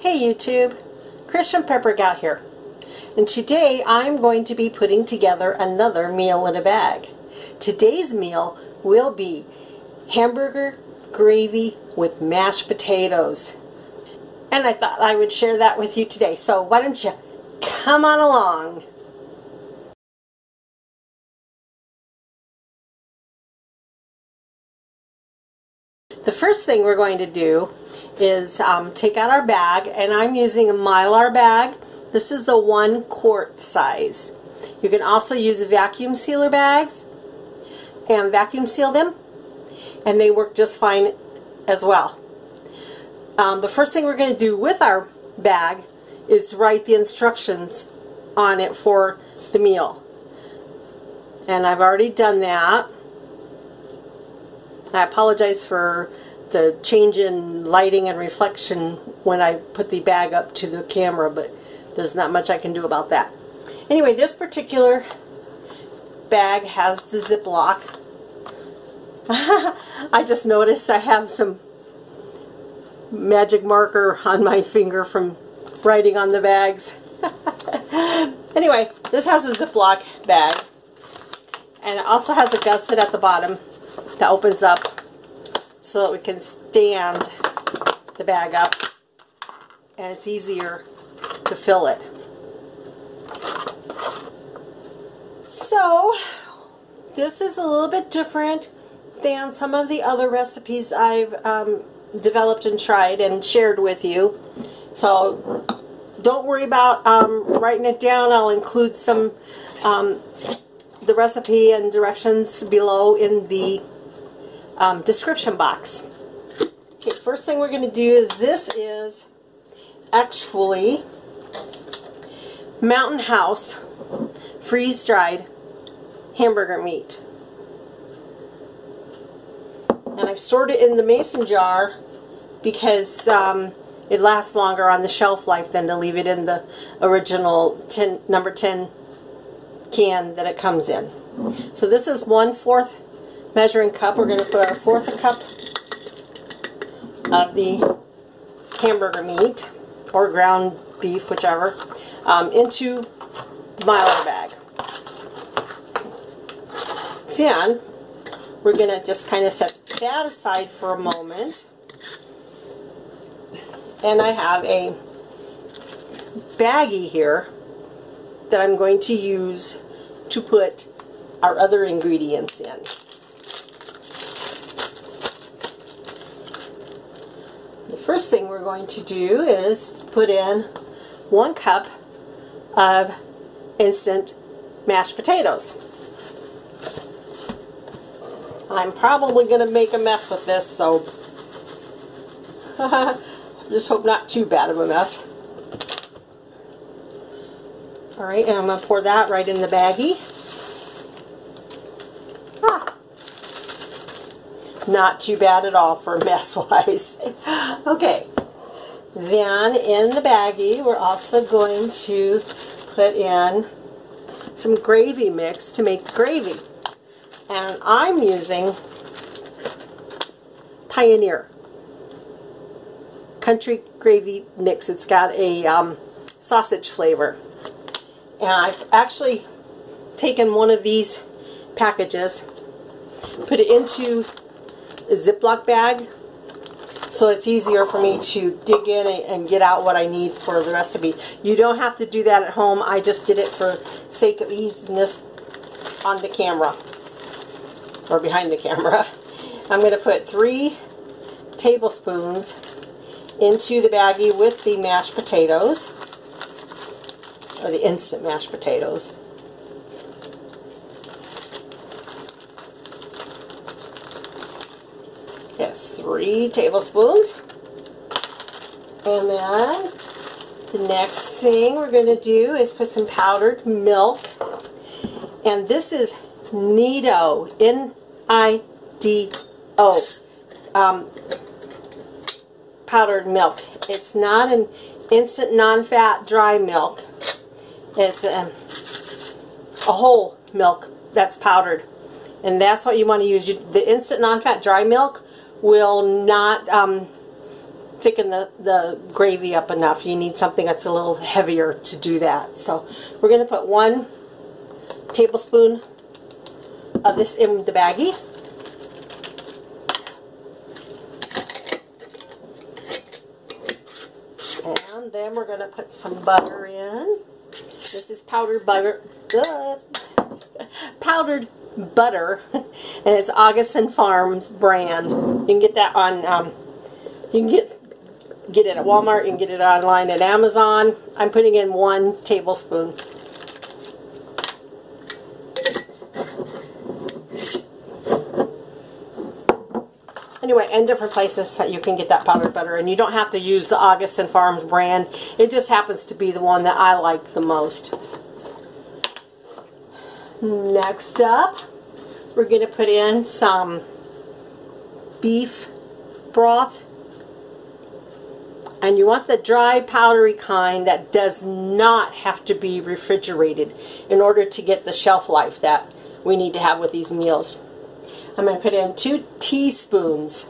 Hey YouTube, Christian Pepper Gout here, and today I'm going to be putting together another meal in a bag. Today's meal will be hamburger gravy with mashed potatoes, and I thought I would share that with you today, so why don't you come on along. The first thing we're going to do is take out our bag, and I'm using a Mylar bag. This is the 1 quart size. You can also use vacuum sealer bags and vacuum seal them, and they work just fine as well. The first thing we're going to do with our bag is write the instructions on it for the meal, and I've already done that. I apologize for the change in lighting and reflection when I put the bag up to the camera, but there's not much I can do about that. Anyway, this particular bag has the Ziploc. I just noticed I have some magic marker on my finger from writing on the bags. Anyway, this has a Ziploc bag, and it also has a gusset at the bottom that opens up so that we can stand the bag up and it's easier to fill it. So this is a little bit different than some of the other recipes I've developed and tried and shared with you, so don't worry about writing it down. I'll include some the recipe and directions below in the description box. Okay, first thing we're going to do is, this is actually Mountain House freeze-dried hamburger meat, and I've stored it in the mason jar because it lasts longer on the shelf life than to leave it in the original number 10 can that it comes in. So this is 1/4 measuring cup. We're going to put our 1/4 cup of the hamburger meat, or ground beef, whichever, into the Mylar bag. Then we're going to just kind of set that aside for a moment, and I have a baggie here that I'm going to use to put our other ingredients in. The first thing we're going to do is put in 1 cup of instant mashed potatoes. I'm probably going to make a mess with this, so just hope not too bad of a mess. Alright, and I'm going to pour that right in the baggie. Not too bad at all for mess-wise. Okay, then in the baggie we're also going to put in some gravy mix to make the gravy. And I'm using Pioneer country gravy mix. It's got a sausage flavor. And I've actually taken one of these packages, put it into a Ziploc bag, so it's easier for me to dig in and get out what I need for the recipe. You don't have to do that at home. I just did it for sake of easiness on the camera, or behind the camera. I'm going to put 3 tablespoons into the baggie with the mashed potatoes, or the instant mashed potatoes. Yes, 3 tablespoons. And then the next thing we're going to do is put some powdered milk. And this is Nido, N-I-D-O, powdered milk. It's not an instant non-fat dry milk. It's a whole milk that's powdered. And that's what you want to use. The instant non-fat dry milk will not thicken the gravy up enough. You need something that's a little heavier to do that. So we're going to put 1 tablespoon of this in the baggie. And then we're going to put some butter in. This is powdered butter. Powdered butter, and it's Augustin Farms brand. You can get that on, you can get it at Walmart, you can get it online at Amazon. I'm putting in 1 tablespoon. Anyway, and different places that you can get that powdered butter, and you don't have to use the Augustin Farms brand. It just happens to be the one that I like the most. Next up, we're going to put in some beef broth. And you want the dry, powdery kind that does not have to be refrigerated in order to get the shelf life that we need to have with these meals. I'm going to put in 2 teaspoons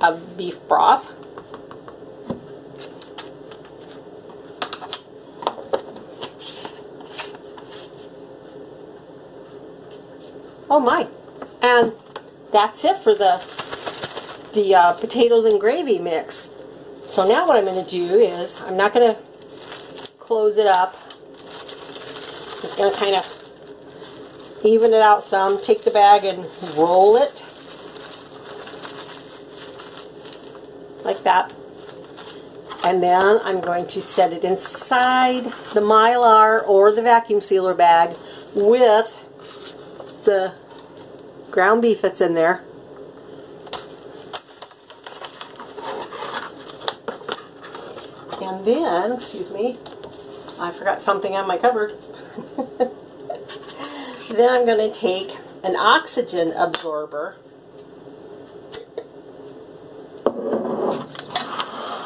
of beef broth. Oh my! And that's it for the potatoes and gravy mix. So now what I'm going to do is, I'm not going to close it up. Just going to kind of even it out some. Take the bag and roll it like that. And then I'm going to set it inside the Mylar or the vacuum sealer bag with the ground beef that's in there. And then, excuse me, I forgot something on my cupboard. Then I'm going to take an oxygen absorber.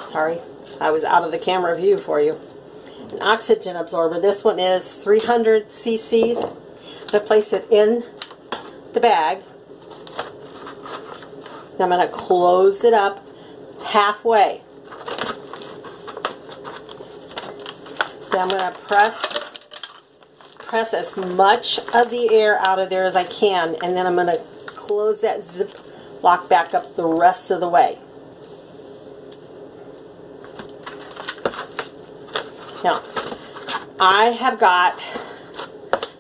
Sorry, I was out of the camera view for you. An oxygen absorber. This one is 300 cc's. I'm going to place it in the bag. Then I'm going to close it up halfway. Then I'm going to press as much of the air out of there as I can, and then I'm going to close that zip lock back up the rest of the way. Now, I have got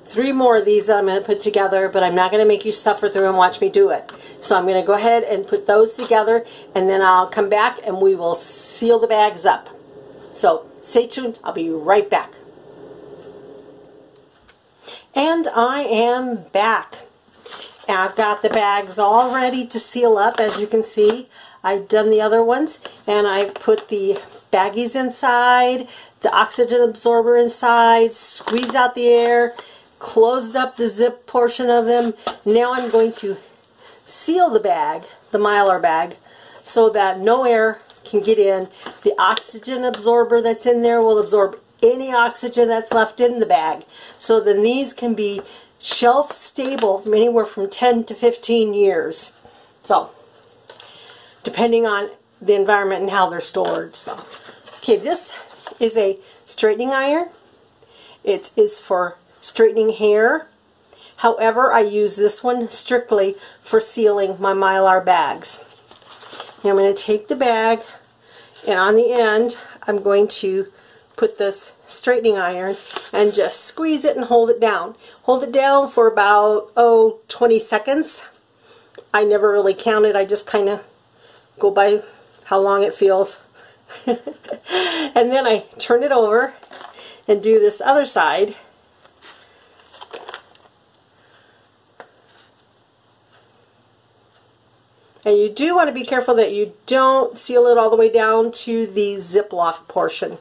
3 more of these that I'm going to put together, but I'm not going to make you suffer through and watch me do it. So I'm going to go ahead and put those together, and then I'll come back and we will seal the bags up. So stay tuned. I'll be right back. And I am back. And I've got the bags all ready to seal up. As you can see, I've done the other ones, and I've put the baggies inside, the oxygen absorber inside, squeezed out the air, closed up the zip portion of them. Now I'm going to seal the bag, the Mylar bag, so that no air can get in. The oxygen absorber that's in there will absorb any oxygen that's left in the bag. So then these can be shelf stable from anywhere from 10 to 15 years. So, depending on the environment and how they're stored. So, okay, this is a straightening iron. It is for straightening hair. However, I use this one strictly for sealing my Mylar bags. Now I'm going to take the bag, and on the end I'm going to put this straightening iron and just squeeze it and hold it down. Hold it down for about 20 seconds. I never really count it. I just kind of go by how long it feels. And then I turn it over and do this other side. And you do want to be careful that you don't seal it all the way down to the Ziploc portion.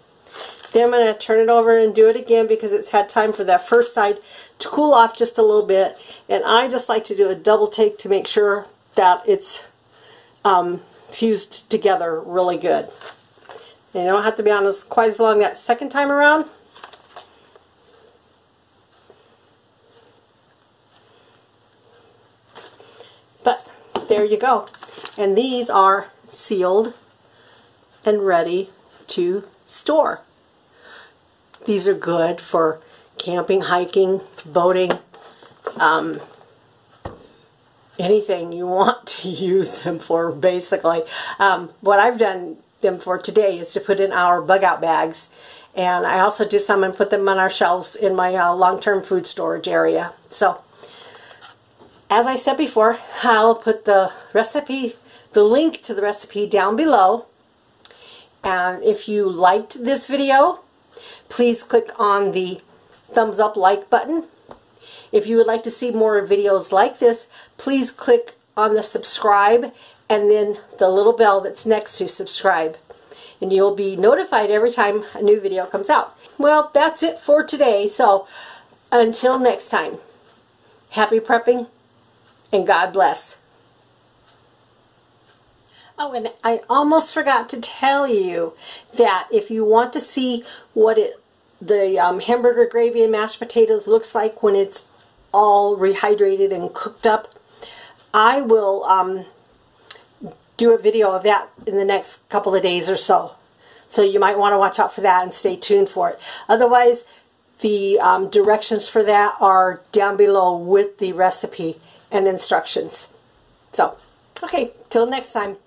Then I'm going to turn it over and do it again because it's had time for that first side to cool off just a little bit. And I just like to do a double take to make sure that it's fused together really good. And you don't have to be on quite as long that second time around. But there you go. And these are sealed, and ready to store. These are good for camping, hiking, boating, anything you want to use them for, basically. What I've done them for today is to put in our bug out bags, and I also do some and put them on our shelves in my long-term food storage area. So as I said before, I'll put the recipe, the link to the recipe down below. And if you liked this video, please click on the thumbs up like button. If you would like to see more videos like this, please click on the subscribe and then the little bell that's next to subscribe. And you'll be notified every time a new video comes out. Well, that's it for today. So until next time, happy prepping and God bless. Oh, and I almost forgot to tell you that if you want to see what the hamburger gravy and mashed potatoes looks like when it's all rehydrated and cooked up, I will do a video of that in the next couple of days or so. So you might want to watch out for that and stay tuned for it. Otherwise, the directions for that are down below with the recipe and instructions. So, okay, till next time.